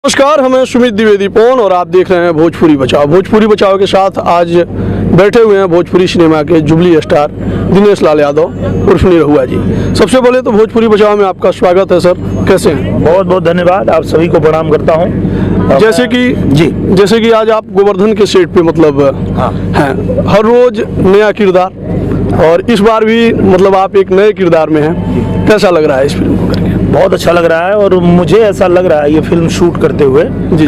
नमस्कार, हमें सुमित द्विवेदी पवन और आप देख रहे हैं भोजपुरी बचाओ। भोजपुरी बचाओ के साथ आज बैठे हुए हैं भोजपुरी सिनेमा के जुबली स्टार दिनेश लाल यादव उर्फ निरहुआ जी। सबसे पहले तो भोजपुरी बचाओ में आपका स्वागत है सर, कैसे हैं? बहुत बहुत धन्यवाद, आप सभी को प्रणाम करता हूँ। जैसे कि आज आप गोवर्धन के सेट पे मतलब हैं, हर रोज नया किरदार और इस बार भी मतलब आप एक नए किरदार में हैं। कैसा लग रहा है इस फिल्म को करके? बहुत अच्छा लग रहा है और मुझे ऐसा लग रहा है ये फिल्म शूट करते हुए जी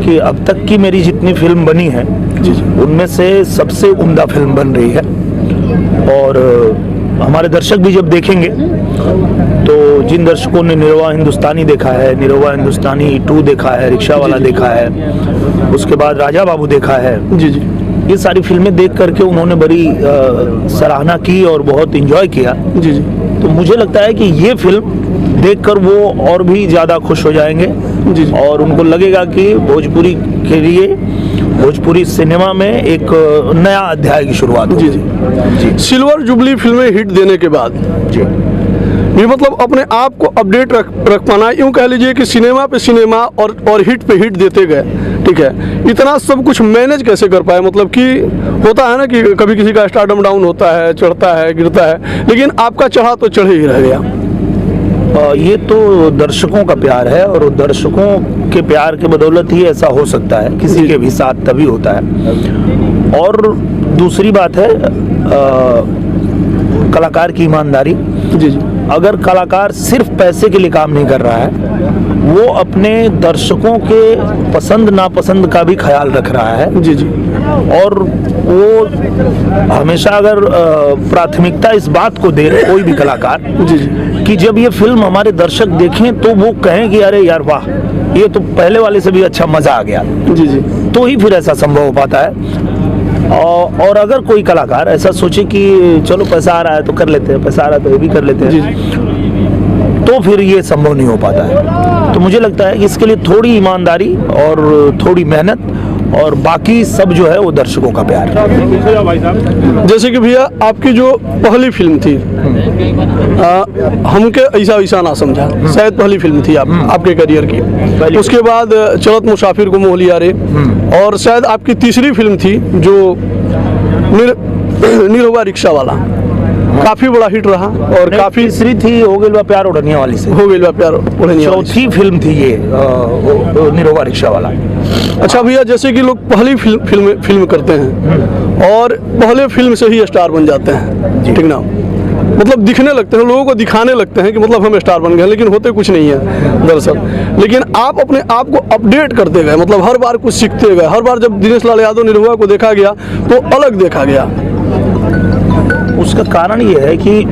कि अब तक की मेरी जितनी फिल्म बनी है जी उनमें से सबसे उम्दा फिल्म बन रही है। और हमारे दर्शक भी जब देखेंगे तो जिन दर्शकों ने निरहुआ हिंदुस्तानी देखा है, निरहुआ हिंदुस्तानी 2 देखा है, रिक्शा वाला देखा है, उसके बाद राजा बाबू देखा है, जी जी ये सारी फिल्में देख करके उन्होंने बड़ी सराहना की और बहुत इंजॉय किया। जी जी तो मुझे लगता है कि ये फिल्म देखकर वो और भी ज़्यादा खुश हो जाएंगे जी और उनको लगेगा कि भोजपुरी के लिए, भोजपुरी सिनेमा में एक नया अध्याय की शुरुआत जी जी जी। सिल्वर जुबली फिल्में हिट देने के बाद जी ये मतलब अपने आप को अपडेट रख पाना, यूँ कह लीजिए कि सिनेमा पे सिनेमा और हिट पे हिट देते गए, ठीक है। इतना सब कुछ मैनेज कैसे कर पाए? मतलब कि होता है ना कि कभी किसी का स्टारडम डाउन होता है, चढ़ता है, गिरता है, लेकिन आपका चढ़ा तो चढ़े ही रह गया। ये तो दर्शकों का प्यार है और दर्शकों के प्यार के बदौलत ही ऐसा हो सकता है, किसी के भी साथ तभी होता है। और दूसरी बात है कलाकार की ईमानदारी। जी जी अगर कलाकार सिर्फ पैसे के लिए काम नहीं कर रहा है, वो अपने दर्शकों के पसंद नापसंद का भी ख्याल रख रहा है जी जी और वो हमेशा अगर प्राथमिकता इस बात को दे कोई भी कलाकार जी जी कि जब ये फिल्म हमारे दर्शक देखें तो वो कहें कि अरे यार वाह, ये तो पहले वाले से भी अच्छा मजा आ गया, जी जी तो ही फिर ऐसा संभव हो पाता है। और अगर कोई कलाकार ऐसा सोचे कि चलो पैसा आ रहा है तो कर लेते हैं, पैसा आ रहा है तो ये भी कर लेते हैं, तो फिर ये संभव नहीं हो पाता है। तो मुझे लगता है कि इसके लिए थोड़ी ईमानदारी और थोड़ी मेहनत और बाकी सब जो है वो दर्शकों का प्यार। जैसे कि भैया आपकी जो पहली फिल्म थी हमके ऐसा वैसा ना समझा, शायद पहली फिल्म थी आपके करियर की। उसके बाद चलत मुसाफिर को मोह लिया रे, और शायद आपकी तीसरी फिल्म थी जो निरहुआ रिक्शा वाला, काफी बड़ा हिट रहा और काफी तीसरी थी हो गई प्यार उड़निया वाली से, हो गई प्यार उड़निया वाली। चौथी फिल्म थी ये निरहुआ रिक्शा वाला। अच्छा भैया, जैसे कि लोग पहली फिल्म करते हैं और पहले फिल्म से ही स्टार बन जाते हैं, ठीक ना, मतलब दिखने लगते हैं, लोगों को दिखाने लगते हैं कि मतलब हम स्टार बन गए, लेकिन होते कुछ नहीं है दरअसल। लेकिन आप अपने आप को अपडेट करते गए, मतलब हर बार कुछ सीखते गए। हर बार जब दिनेश लाल यादव निरहुआ को देखा गया तो अलग देखा गया। उसका कारण ये है कि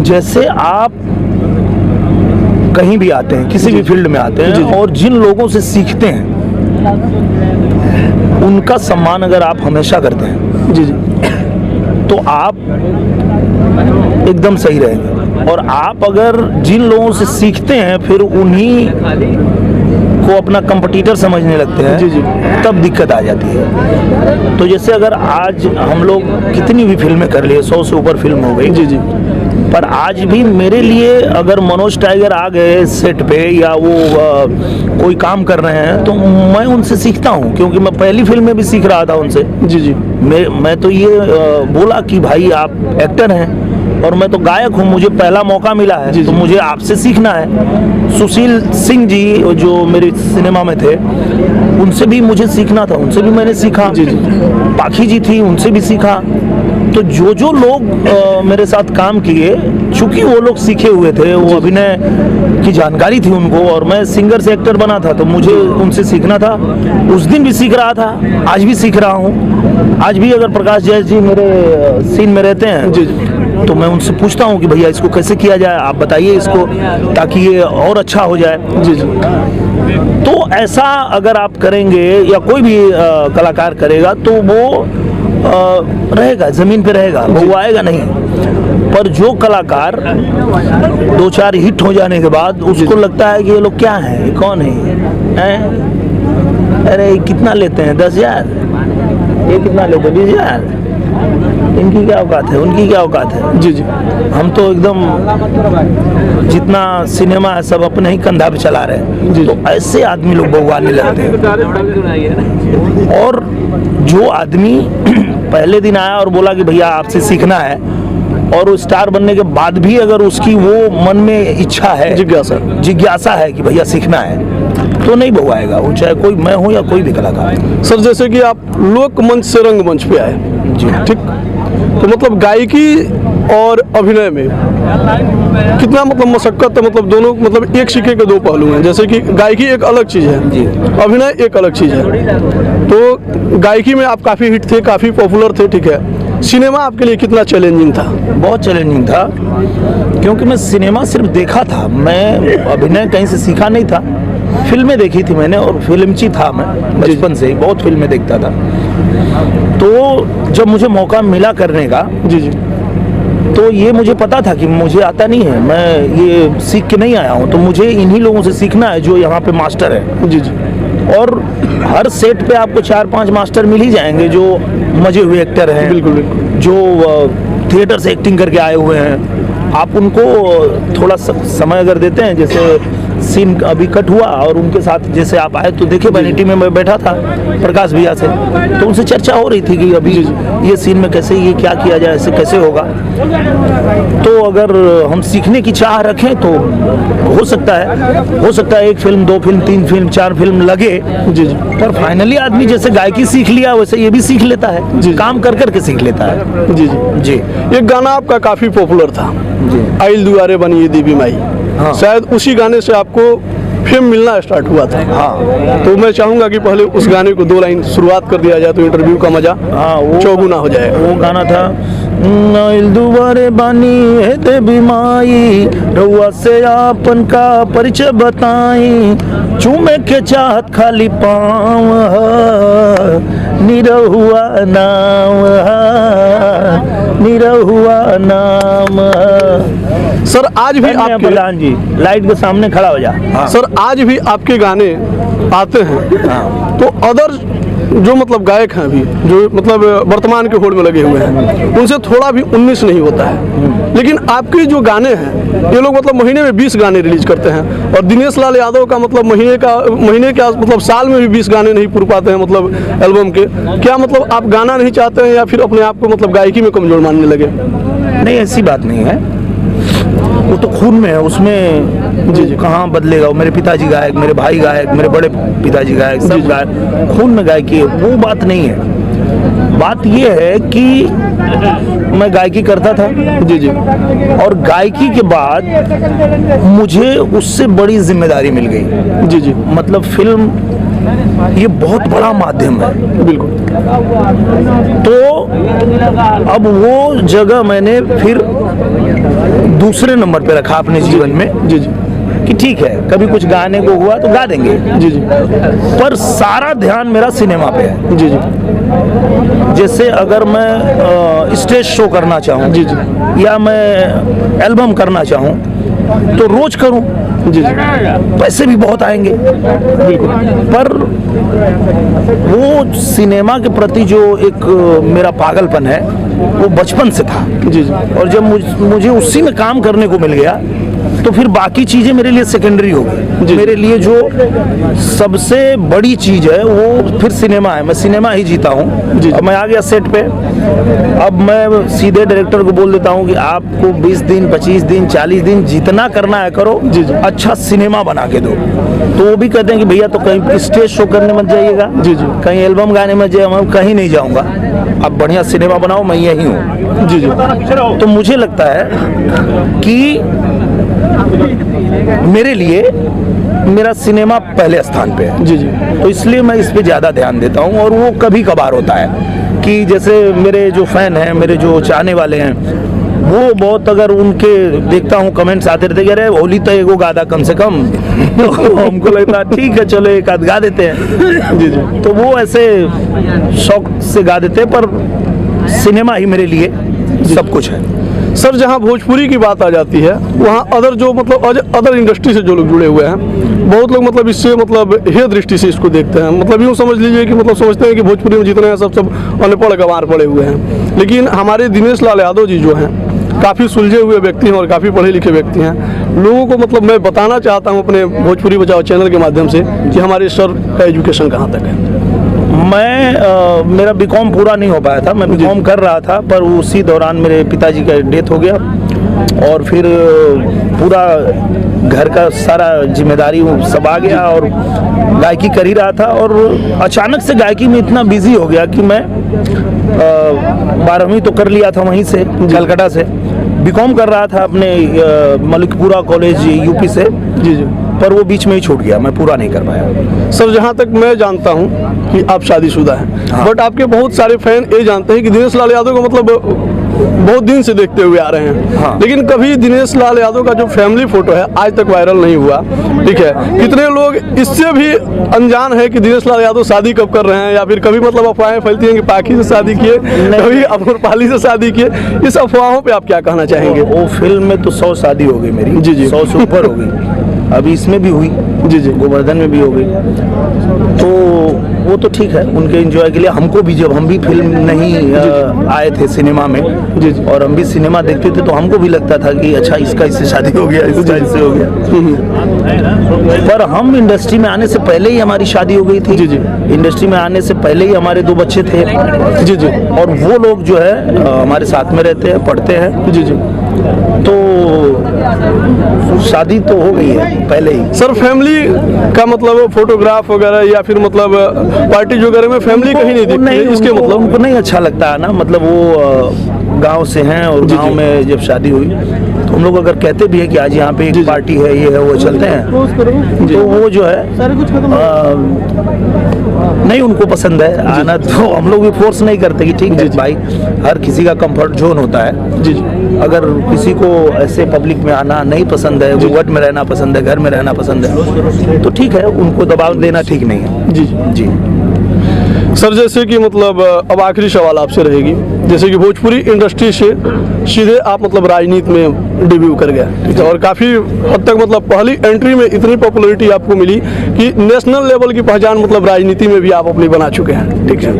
जैसे आप कहीं भी आते हैं, किसी भी फील्ड में आते हैं और जिन लोगों से सीखते हैं उनका सम्मान अगर आप हमेशा करते हैं जी जी तो आप एकदम सही रहेंगे। और आप अगर जिन लोगों से सीखते हैं फिर उन्हीं को अपना कंपटीटर समझने लगते हैं जी जी तब दिक्कत आ जाती है। तो जैसे अगर आज हम लोग कितनी भी फिल्में कर लिए, 100 से ऊपर फिल्म हो गई जी जी, पर आज भी मेरे लिए अगर मनोज टाइगर आ गए सेट पे या वो कोई काम कर रहे हैं तो मैं उनसे सीखता हूँ, क्योंकि मैं पहली फिल्म में भी सीख रहा था उनसे। जी जी मैं तो ये बोला कि भाई आप एक्टर हैं और मैं तो गायक हूँ, मुझे पहला मौका मिला है तो मुझे आपसे सीखना है। सुशील सिंह जी जो मेरे सिनेमा में थे उनसे भी मुझे सीखना था, उनसे भी मैंने सीखा। जी जी पाखी जी थी, उनसे भी सीखा। तो जो लोग मेरे साथ काम किए, चूंकि वो लोग सीखे हुए थे, वो अभिनय की जानकारी थी उनको, और मैं सिंगर से एक्टर बना था तो मुझे उनसे सीखना था। उस दिन भी सीख रहा था, आज भी सीख रहा हूँ। आज भी अगर प्रकाश जैस जी मेरे सीन में रहते हैं जी तो मैं उनसे पूछता हूँ कि भैया इसको कैसे किया जाए, आप बताइए इसको ताकि ये और अच्छा हो जाए। जी जी। तो ऐसा अगर आप करेंगे या कोई भी कलाकार करेगा तो वो रहेगा, जमीन पे रहेगा, वो आएगा नहीं। पर जो कलाकार 2-4 हिट हो जाने के बाद उसको लगता है कि ये लोग क्या हैं, ये कौन है? अरे कितना लेते हैं? 10,000, ये कितना लेते हैं? 20,000। इनकी क्या औकात है, उनकी क्या औकात है। जी जी हम तो एकदम जितना सिनेमा है सब अपने ही कंधा पे चला रहे हैं। जी। तो ऐसे आदमी लोग भगवाने लगते हैं। और जो आदमी पहले दिन आया और बोला कि भैया आपसे सीखना है, और वो स्टार बनने के बाद भी अगर उसकी वो मन में इच्छा है, जिज्ञासा है कि भैया सीखना है, तो नहीं भगवाएगा वो, चाहे कोई मैं हूँ या कोई भी कलाकार। सर जैसे कि आप लोक मंच से रंगमंच पे आए, जी ठीक, तो मतलब गायकी और अभिनय में कितना मतलब मशक्कत है, मतलब दोनों मतलब एक सिक्के के दो पहलू हैं। जैसे कि गायकी एक अलग चीज़ है जी, अभिनय एक अलग चीज़ है। तो गायकी में आप काफ़ी हिट थे, काफ़ी पॉपुलर थे, ठीक है, सिनेमा आपके लिए कितना चैलेंजिंग था? बहुत चैलेंजिंग था, क्योंकि मैं सिनेमा सिर्फ देखा था, मैं अभिनय कहीं से सीखा नहीं था। फिल्में देखी थी मैंने और फिल्मची था मैं बचपन से ही, बहुत फिल्में देखता था। तो जब मुझे मौका मिला करने का, जी जी, तो ये मुझे पता था कि मुझे आता नहीं है, मैं ये सीख के नहीं आया हूँ, तो मुझे इन्हीं लोगों से सीखना है जो यहाँ पे मास्टर है। जी जी, और हर सेट पे आपको 4-5 मास्टर मिल ही जाएंगे जो मजे हुए एक्टर हैं, बिल्कुल बिल्कुल, जो थिएटर से एक्टिंग करके आए हुए हैं। आप उनको थोड़ा समय अगर देते हैं, जैसे सीन अभी कट हुआ और उनके साथ जैसे आप आए तो देखे, वैनिटी में मैं बैठा था प्रकाश भैया से, तो उनसे चर्चा हो रही थी कि अभी ये सीन में कैसे, ये क्या किया जाए, ऐसे कैसे होगा। तो अगर हम सीखने की चाह रखें तो हो सकता है 1 फिल्म, 2 फिल्म, 3 फिल्म, 4 फिल्म लगे। जी जी, पर फाइनली आदमी जैसे गायकी सीख लिया वैसे ये भी सीख लेता है, जी। काम कर करके सीख लेता है। जी जी जी एक गाना आपका काफ़ी पॉपुलर था, जी, आइल दुआरे बनी ये देवी माई, हाँ। शायद उसी गाने से आपको फेम मिलना स्टार्ट हुआ था। हाँ तो मैं चाहूँगा कि पहले उस गाने को 2 लाइन शुरुआत कर दिया जाए तो इंटरव्यू का मजा हाँ, वो चौगुना हो जाएगा। वो गाना था, आइल दुआरे बानी है देवी माई, रउआ से आपन का परिचय बताई, चूमे के चाहत खाली पाँव, निरहुआ नाम, निरहुआ नाम। सर आज भी आपके प्रधान जी लाइट के सामने खड़ा हो जा। हाँ। सर आज भी आपके गाने आते हैं, हाँ। तो अदर जो मतलब गायक हैं अभी, जो मतलब वर्तमान के होड़ में लगे हुए हैं, उनसे थोड़ा भी 19 नहीं होता है। लेकिन आपके जो गाने हैं ये लोग मतलब महीने में 20 गाने रिलीज करते हैं, और दिनेश लाल यादव का मतलब महीने का मतलब साल में भी 20 गाने नहीं पूर पाते हैं मतलब एल्बम के। क्या मतलब आप गाना नहीं चाहते हैं या फिर अपने आप को मतलब गायकी में कमजोर मानने लगे? नहीं, ऐसी बात नहीं है, वो तो खून में है, उसमें जी कहाँ बदलेगा। वो मेरे पिताजी गायक, मेरे भाई गायक, मेरे बड़े पिताजी गायक, सब गायक, खून में गायकी है, वो बात नहीं है। बात ये है कि मैं गायकी करता था, जी जी, और गायकी के बाद मुझे उससे बड़ी जिम्मेदारी मिल गई। जी जी, मतलब फिल्म ये बहुत बड़ा माध्यम है, बिल्कुल। तो अब वो जगह मैंने फिर दूसरे नंबर पे रखा अपने जीवन में। जी जी, कि ठीक है, कभी कुछ गाने को हुआ तो गा देंगे, जी जी, पर सारा ध्यान मेरा सिनेमा पे है। जी जी, जैसे अगर मैं स्टेज शो करना चाहूँ, जी जी, या मैं एल्बम करना चाहूँ तो रोज करूँ, जी जी, पैसे भी बहुत आएंगे, बिल्कुल। पर वो सिनेमा के प्रति जो एक मेरा पागलपन है वो बचपन से था। जी जी, और जब मुझे उसी में काम करने को मिल गया तो फिर बाकी चीज़ें मेरे लिए सेकेंडरी हो गई। मेरे लिए जो सबसे बड़ी चीज़ है वो फिर सिनेमा है, मैं सिनेमा ही जीता हूँ। अब मैं आ गया सेट पे, अब मैं सीधे डायरेक्टर को बोल देता हूँ कि आपको 20 दिन, 25 दिन, 40 दिन जितना करना है करो, अच्छा सिनेमा बना के दो। तो वो भी कहते हैं कि भैया तो कहीं स्टेज शो करने मत जाइएगा, जी जी, कहीं एल्बम गाने मत जाइए, मैं कहीं नहीं जाऊँगा, अब बढ़िया सिनेमा बनाओ, मैं यही हूँ। जी जी, तो मुझे लगता है कि मेरे लिए मेरा सिनेमा पहले स्थान पे है। जी जी, तो इसलिए मैं इस पे ज़्यादा ध्यान देता हूँ। और वो कभी कभार होता है कि जैसे मेरे जो फैन हैं, मेरे जो चाहने वाले हैं, वो बहुत अगर उनके देखता हूँ कमेंट्स आते रहते, अरे होली तो एगो गादा कम से कम तो हमको लगता है ठीक है चलो एक आध गा देते हैं। जी जी, तो वो ऐसे शौक से गा देते हैं, पर सिनेमा ही मेरे लिए सब कुछ है। सर जहाँ भोजपुरी की बात आ जाती है वहाँ अदर जो मतलब अदर इंडस्ट्री से जो लोग जुड़े हुए हैं, बहुत लोग मतलब इससे मतलब हे दृष्टि से इसको देखते हैं। मतलब यूँ समझ लीजिए कि मतलब समझते हैं कि भोजपुरी में जितने हैं सब अनपढ़ गंवार पड़े हुए हैं। लेकिन हमारे दिनेश लाल यादव जी जो हैं काफ़ी सुलझे हुए व्यक्ति हैं और काफ़ी पढ़े लिखे व्यक्ति हैं। लोगों को मतलब मैं बताना चाहता हूँ अपने भोजपुरी बचाओ चैनल के माध्यम से कि हमारे सर का एजुकेशन कहाँ तक है। मेरा बीकॉम पूरा नहीं हो पाया था, मैं बीकॉम कर रहा था, पर उसी दौरान मेरे पिताजी का डेथ हो गया और फिर पूरा घर का सारा जिम्मेदारी सब आ गया और गायकी कर ही रहा था। और अचानक से गायकी में इतना बिजी हो गया कि मैं 12वीं तो कर लिया था वहीं से, कलकत्ता से। बीकॉम कर रहा था अपने मलिकपुरा कॉलेज यूपी से, जी जी, पर वो बीच में ही छूट गया, मैं पूरा नहीं कर पाया। सर जहाँ तक मैं जानता हूँ कि आप शादीशुदा हैं, हाँ। बट आपके बहुत सारे फैन ये जानते हैं कि दिनेश लाल यादव को मतलब बहुत दिन से देखते हुए आ रहे हैं। हाँ। लेकिन कभी दिनेश लाल यादव का जो फैमिली फोटो है आज तक वायरल नहीं हुआ। ठीक है, कितने लोग इससे भी अनजान है कि दिनेश लाल यादव शादी कब कर रहे हैं, या फिर कभी मतलब अफवाहें फैलती हैं कि पाखी से शादी किए, कभी अमरपाली से शादी किए। इस अफवाहों पे आप क्या कहना चाहेंगे? वो फिल्म में तो 100 शादी हो गई मेरी, जी, जी। 100 से ऊपर हो गई। अभी इसमें भी हुई, जी जी, गोवर्धन में भी हो गई, तो वो तो ठीक है उनके एंजॉय के लिए। हमको भी जब हम भी फिल्म नहीं आए थे सिनेमा में, जी जी, और हम भी सिनेमा देखते थे तो हमको भी लगता था कि अच्छा इसका इससे शादी हो गया, इसका इससे हो गया। पर हम इंडस्ट्री में आने से पहले ही हमारी शादी हो गई थी। जी जी, इंडस्ट्री में आने से पहले ही हमारे 2 बच्चे थे। जी जी, और वो लोग जो है हमारे साथ में रहते हैं, पढ़ते हैं। जी जी। तो शादी तो हो गई है पहले ही। सर फैमिली का मतलब फोटोग्राफ वगैरह या फिर मतलब पार्टी वगैरह में फैमिली कहीं नहीं दिखती है, इसके मतलब उनको नहीं अच्छा लगता है ना। मतलब वो गांव से हैं और जी, गांव जी। में जब शादी हुई तो हम लोग अगर कहते भी हैं कि आज यहाँ पे एक पार्टी है, ये है, वो चलते हैं, तो वो जो है नहीं उनको पसंद है आना। तो हम लोग भी फोर्स नहीं करते कि ठीक है भाई, हर किसी का कंफर्ट जोन होता है। जी जी, अगर किसी को ऐसे पब्लिक में आना नहीं पसंद है, घूंघट में रहना पसंद है, घर में रहना पसंद है, तो ठीक है, उनको दबाव देना ठीक नहीं है। जी जी। जी सर जैसे कि मतलब अब आखिरी सवाल आपसे रहेगी, जैसे कि भोजपुरी इंडस्ट्री से सीधे आप मतलब राजनीति में डेब्यू कर गया, ठीक है, और काफ़ी हद तक मतलब पहली एंट्री में इतनी पॉपुलैरिटी आपको मिली कि नेशनल लेवल की पहचान मतलब राजनीति में भी आप अपनी बना चुके हैं। ठीक है,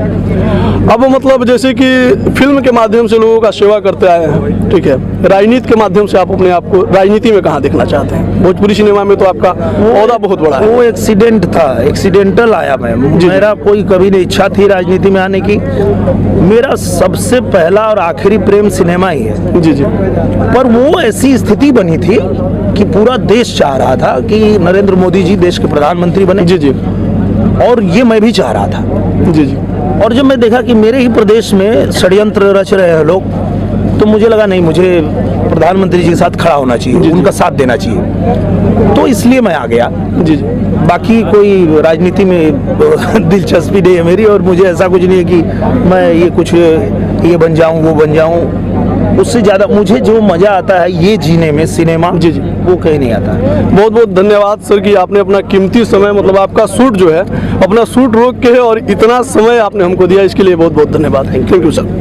अब मतलब जैसे कि फिल्म के माध्यम से लोगों का सेवा करते आए हैं, ठीक है, राजनीति के माध्यम से आप अपने आप को राजनीति में कहाँ देखना चाहते हैं? भोजपुरी सिनेमा में तो आपका ओहदा बहुत बड़ा है। वो एक्सीडेंट था, एक्सीडेंटल आया मैं। मेरा कोई कभी नहीं इच्छा थी राजनीति में आने की। मेरा सबसे पहला और आखिरी प्रेम सिनेमा ही है। जी जी, पर वो ऐसी स्थिति बनी थी कि पूरा देश चाह रहा था कि नरेंद्र मोदी जी देश के प्रधानमंत्री बने। जी जी, और ये मैं भी चाह रहा था। जी जी, और जब मैं देखा कि मेरे ही प्रदेश में षड्यंत्र रच रहे हैं लोग, तो मुझे लगा नहीं, मुझे प्रधानमंत्री जी के साथ खड़ा होना चाहिए, उनका साथ देना चाहिए। तो इसलिए मैं आ गया। जी जी, बाकी कोई राजनीति में दिलचस्पी नहीं है मेरी, और मुझे ऐसा कुछ नहीं है कि मैं ये कुछ ये बन जाऊं, वो बन जाऊं। उससे ज़्यादा मुझे जो मज़ा आता है ये जीने में, सिनेमा, जी जी, वो कहीं नहीं आता है। बहुत बहुत धन्यवाद सर कि आपने अपना कीमती समय मतलब आपका शूट जो है अपना शूट रोक के और इतना समय आपने हमको दिया, इसके लिए बहुत बहुत धन्यवाद। Thank you sir.